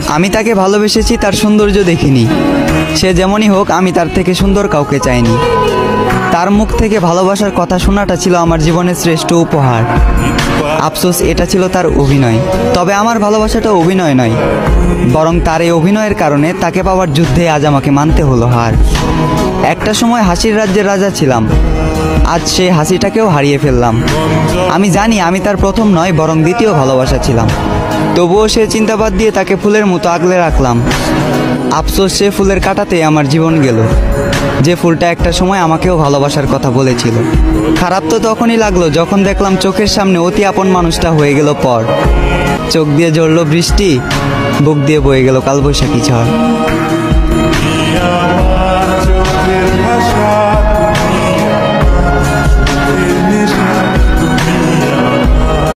আমি তাকে ভালোবেসেছি তার সৌন্দর্য দেখিনি। সে যেমনই হোক, আমি তার থেকে সুন্দর কাউকে চাইনি। তার মুখ থেকে ভালোবাসার কথা শোনাটা ছিল আমার জীবনের শ্রেষ্ঠ উপহার। আফসোস, এটা ছিল তার অভিনয়। তবে আমার ভালোবাসাটা অভিনয় নয়, বরং তার এই অভিনয়ের কারণে তাকে পাওয়ার যুদ্ধে আজ আমাকে মানতে হলো হার। একটা সময় হাসির রাজ্যের রাজা ছিলাম, আজ সেই হাসিটাকেও হারিয়ে ফেললাম। আমি জানি আমি তার প্রথম নয়, বরং দ্বিতীয় ভালোবাসা ছিলাম। তবুও সে চিন্তাবাদ দিয়ে তাকে ফুলের মতো আগলে রাখলাম। আফসোস, সে ফুলের কাঁটাতে আমার জীবন গেল, যে ফুলটা একটা সময় আমাকেও ভালোবাসার কথা বলেছিল। খারাপ তো তখনই লাগলো যখন দেখলাম চোখের সামনে অতি আপন মানুষটা হয়ে গেল পর। চোখ দিয়ে ঝরল বৃষ্টি, বুক দিয়ে বয়ে গেল কালবৈশাখী ঝড়।